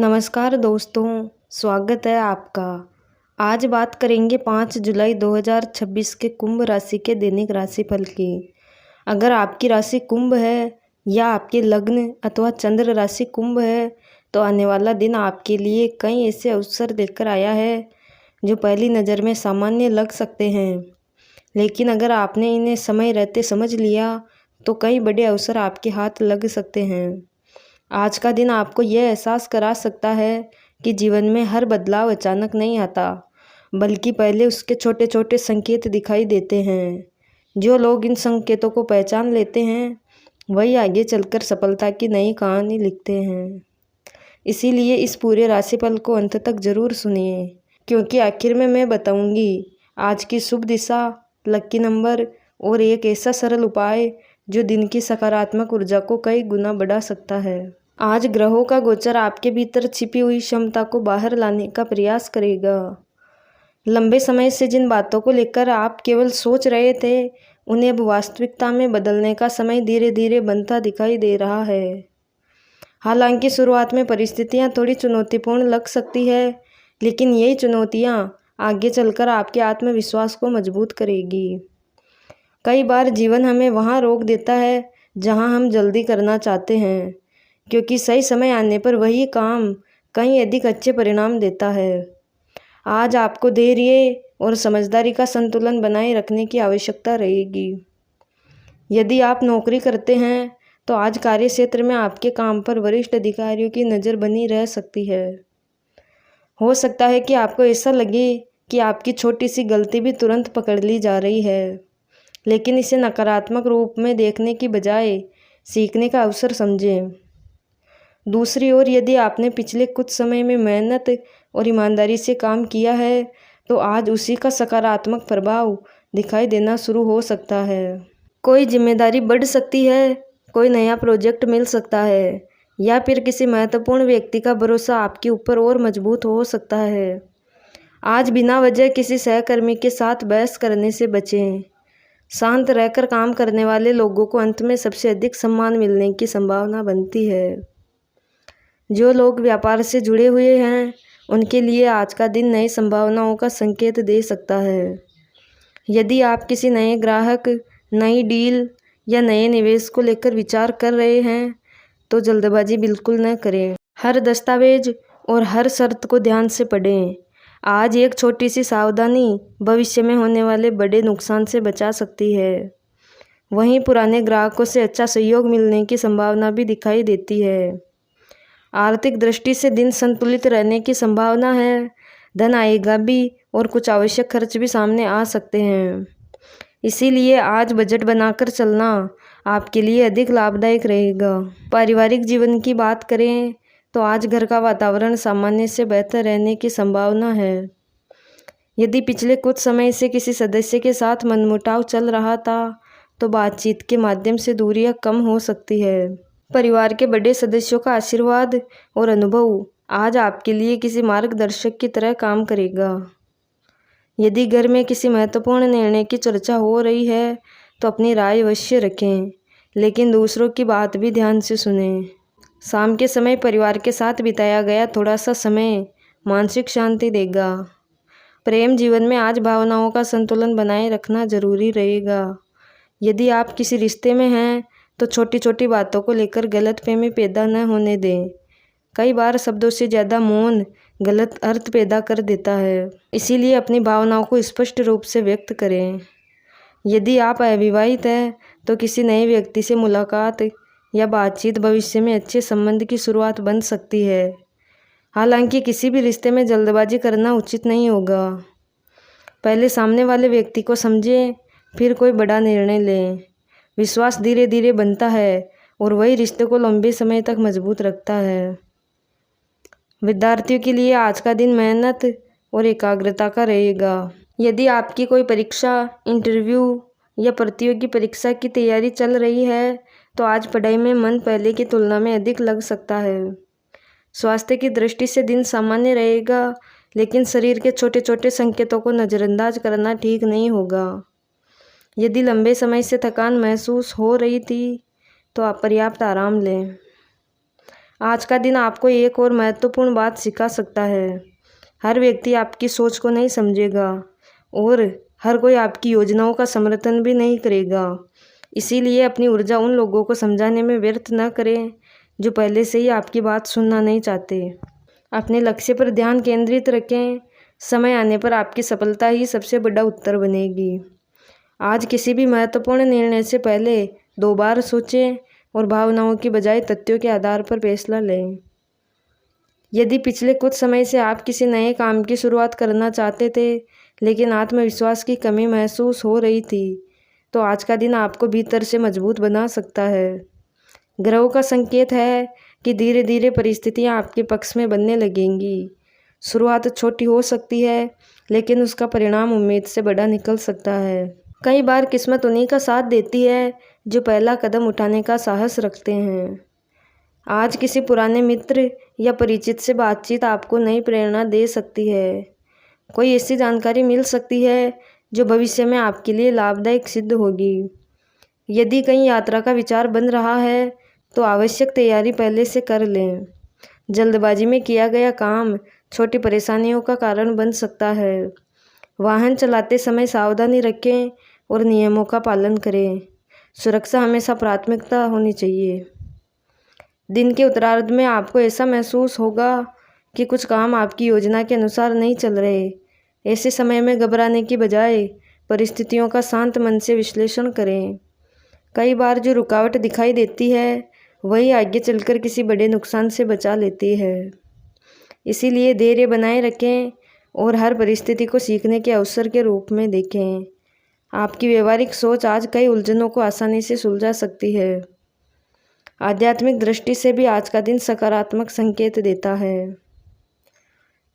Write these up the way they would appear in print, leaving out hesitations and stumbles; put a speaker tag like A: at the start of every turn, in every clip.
A: नमस्कार दोस्तों, स्वागत है आपका। आज बात करेंगे 5 जुलाई 2026 के कुंभ राशि के दैनिक राशिफल की। अगर आपकी राशि कुंभ है या आपके लग्न अथवा चंद्र राशि कुंभ है तो आने वाला दिन आपके लिए कई ऐसे अवसर लेकर आया है जो पहली नज़र में सामान्य लग सकते हैं, लेकिन अगर आपने इन्हें समय रहते समझ लिया तो कई बड़े अवसर आपके हाथ लग सकते हैं। आज का दिन आपको यह एहसास करा सकता है कि जीवन में हर बदलाव अचानक नहीं आता, बल्कि पहले उसके छोटे छोटे संकेत दिखाई देते हैं। जो लोग इन संकेतों को पहचान लेते हैं वही आगे चलकर सफलता की नई कहानी लिखते हैं। इसीलिए इस पूरे राशिफल को अंत तक जरूर सुनिए, क्योंकि आखिर में मैं बताऊंगी आज की शुभ दिशा, लकी नंबर और एक ऐसा सरल उपाय जो दिन की सकारात्मक ऊर्जा को कई गुना बढ़ा सकता है। आज ग्रहों का गोचर आपके भीतर छिपी हुई क्षमता को बाहर लाने का प्रयास करेगा। लंबे समय से जिन बातों को लेकर आप केवल सोच रहे थे, उन्हें अब वास्तविकता में बदलने का समय धीरे धीरे बनता दिखाई दे रहा है। हालांकि शुरुआत में परिस्थितियां थोड़ी चुनौतीपूर्ण लग सकती है, लेकिन यही चुनौतियां आगे चलकर आपके आत्मविश्वास को मजबूत करेगी। कई बार जीवन हमें वहां रोक देता है जहां हम जल्दी करना चाहते हैं, क्योंकि सही समय आने पर वही काम कहीं अधिक अच्छे परिणाम देता है। आज आपको धैर्य और समझदारी का संतुलन बनाए रखने की आवश्यकता रहेगी। यदि आप नौकरी करते हैं तो आज कार्य क्षेत्र में आपके काम पर वरिष्ठ अधिकारियों की नज़र बनी रह सकती है। हो सकता है कि आपको ऐसा लगे कि आपकी छोटी सी गलती भी तुरंत पकड़ ली जा रही है, लेकिन इसे नकारात्मक रूप में देखने की बजाय सीखने का अवसर समझें। दूसरी ओर, यदि आपने पिछले कुछ समय में मेहनत और ईमानदारी से काम किया है तो आज उसी का सकारात्मक प्रभाव दिखाई देना शुरू हो सकता है। कोई जिम्मेदारी बढ़ सकती है, कोई नया प्रोजेक्ट मिल सकता है, या फिर किसी महत्वपूर्ण व्यक्ति का भरोसा आपके ऊपर और मजबूत हो सकता है। आज बिना वजह किसी सहकर्मी के साथ बहस करने से बचें। शांत रहकर काम करने वाले लोगों को अंत में सबसे अधिक सम्मान मिलने की संभावना बनती है। जो लोग व्यापार से जुड़े हुए हैं उनके लिए आज का दिन नई संभावनाओं का संकेत दे सकता है। यदि आप किसी नए ग्राहक, नई डील या नए निवेश को लेकर विचार कर रहे हैं तो जल्दबाजी बिल्कुल न करें। हर दस्तावेज और हर शर्त को ध्यान से पढ़ें। आज एक छोटी सी सावधानी भविष्य में होने वाले बड़े नुकसान से बचा सकती है। वहीं पुराने ग्राहकों से अच्छा सहयोग मिलने की संभावना भी दिखाई देती है। आर्थिक दृष्टि से दिन संतुलित रहने की संभावना है। धन आएगा भी और कुछ आवश्यक खर्च भी सामने आ सकते हैं। इसीलिए आज बजट बनाकर चलना आपके लिए अधिक लाभदायक रहेगा। पारिवारिक जीवन की बात करें तो आज घर का वातावरण सामान्य से बेहतर रहने की संभावना है। यदि पिछले कुछ समय से किसी सदस्य के साथ मनमुटाव चल रहा था तो बातचीत के माध्यम से दूरियां कम हो सकती है। परिवार के बड़े सदस्यों का आशीर्वाद और अनुभव आज आपके लिए किसी मार्गदर्शक की तरह काम करेगा। यदि घर में किसी महत्वपूर्ण निर्णय की चर्चा हो रही है तो अपनी राय अवश्य रखें, लेकिन दूसरों की बात भी ध्यान से सुनें। शाम के समय परिवार के साथ बिताया गया थोड़ा सा समय मानसिक शांति देगा। प्रेम जीवन में आज भावनाओं का संतुलन बनाए रखना जरूरी रहेगा। यदि आप किसी रिश्ते में हैं तो छोटी छोटी बातों को लेकर गलतफहमी पैदा न होने दें। कई बार शब्दों से ज़्यादा मौन गलत अर्थ पैदा कर देता है, इसीलिए अपनी भावनाओं को स्पष्ट रूप से व्यक्त करें। यदि आप अविवाहित हैं तो किसी नए व्यक्ति से मुलाकात या बातचीत भविष्य में अच्छे संबंध की शुरुआत बन सकती है। हालांकि किसी भी रिश्ते में जल्दबाजी करना उचित नहीं होगा। पहले सामने वाले व्यक्ति को समझें, फिर कोई बड़ा निर्णय लें। विश्वास धीरे धीरे बनता है और वही रिश्ते को लंबे समय तक मजबूत रखता है। विद्यार्थियों के लिए आज का दिन मेहनत और एकाग्रता का रहेगा। यदि आपकी कोई परीक्षा, इंटरव्यू या प्रतियोगी परीक्षा की तैयारी चल रही है तो आज पढ़ाई में मन पहले की तुलना में अधिक लग सकता है। स्वास्थ्य की दृष्टि से दिन सामान्य रहेगा, लेकिन शरीर के छोटे छोटे संकेतों को नज़रअंदाज करना ठीक नहीं होगा। यदि लंबे समय से थकान महसूस हो रही थी तो आप पर्याप्त आराम लें। आज का दिन आपको एक और महत्वपूर्ण बात सिखा सकता है। हर व्यक्ति आपकी सोच को नहीं समझेगा और हर कोई आपकी योजनाओं का समर्थन भी नहीं करेगा। इसीलिए अपनी ऊर्जा उन लोगों को समझाने में व्यर्थ न करें जो पहले से ही आपकी बात सुनना नहीं चाहते। अपने लक्ष्य पर ध्यान केंद्रित रखें। समय आने पर आपकी सफलता ही सबसे बड़ा उत्तर बनेगी। आज किसी भी महत्वपूर्ण निर्णय से पहले 2 बार सोचें और भावनाओं की बजाय तथ्यों के आधार पर फैसला लें। यदि पिछले कुछ समय से आप किसी नए काम की शुरुआत करना चाहते थे लेकिन आत्मविश्वास की कमी महसूस हो रही थी, तो आज का दिन आपको भीतर से मजबूत बना सकता है। ग्रहों का संकेत है कि धीरे धीरे परिस्थितियां आपके पक्ष में बनने लगेंगी। शुरुआत छोटी हो सकती है लेकिन उसका परिणाम उम्मीद से बड़ा निकल सकता है। कई बार किस्मत उन्हीं का साथ देती है जो पहला कदम उठाने का साहस रखते हैं। आज किसी पुराने मित्र या परिचित से बातचीत आपको नई प्रेरणा दे सकती है। कोई ऐसी जानकारी मिल सकती है जो भविष्य में आपके लिए लाभदायक सिद्ध होगी। यदि कहीं यात्रा का विचार बन रहा है तो आवश्यक तैयारी पहले से कर लें। जल्दबाजी में किया गया काम छोटी परेशानियों का कारण बन सकता है। वाहन चलाते समय सावधानी रखें और नियमों का पालन करें। सुरक्षा हमेशा प्राथमिकता होनी चाहिए। दिन के उत्तरार्ध में आपको ऐसा महसूस होगा कि कुछ काम आपकी योजना के अनुसार नहीं चल रहे। ऐसे समय में घबराने की बजाय परिस्थितियों का शांत मन से विश्लेषण करें। कई बार जो रुकावट दिखाई देती है वही आगे चलकर किसी बड़े नुकसान से बचा लेती है। इसीलिए धैर्य बनाए रखें और हर परिस्थिति को सीखने के अवसर के रूप में देखें। आपकी व्यवहारिक सोच आज कई उलझनों को आसानी से सुलझा सकती है। आध्यात्मिक दृष्टि से भी आज का दिन सकारात्मक संकेत देता है।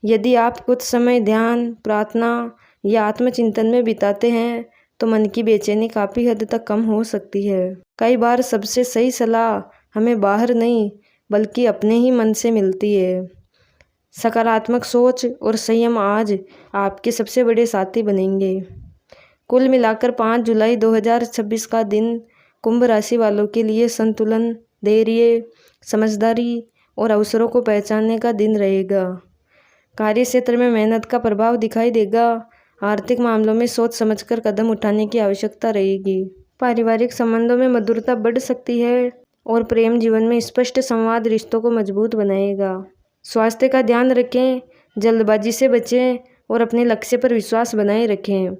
A: यदि आप कुछ समय ध्यान, प्रार्थना या आत्मचिंतन में बिताते हैं तो मन की बेचैनी काफ़ी हद तक कम हो सकती है। कई बार सबसे सही सलाह हमें बाहर नहीं बल्कि अपने ही मन से मिलती है। सकारात्मक सोच और संयम आज आपके सबसे बड़े साथी बनेंगे। कुल मिलाकर 5 जुलाई 2026 का दिन कुंभ राशि वालों के लिए संतुलन, धैर्य, समझदारी और अवसरों को पहचानने का दिन रहेगा। कार्य क्षेत्र में मेहनत का प्रभाव दिखाई देगा। आर्थिक मामलों में सोच समझकर कदम उठाने की आवश्यकता रहेगी। पारिवारिक संबंधों में मधुरता बढ़ सकती है और प्रेम जीवन में स्पष्ट संवाद रिश्तों को मजबूत बनाएगा। स्वास्थ्य का ध्यान रखें, जल्दबाजी से बचें और अपने लक्ष्य पर विश्वास बनाए रखें।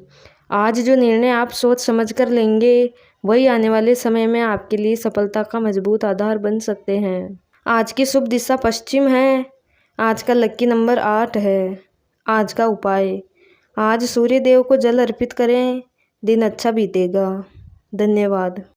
A: आज जो निर्णय आप सोच समझकर लेंगे वही आने वाले समय में आपके लिए सफलता का मजबूत आधार बन सकते हैं। आज की शुभ दिशा पश्चिम है। आज का लकी नंबर 8 है। आज का उपाय, आज सूर्य देव को जल अर्पित करें। दिन अच्छा बीतेगा। धन्यवाद।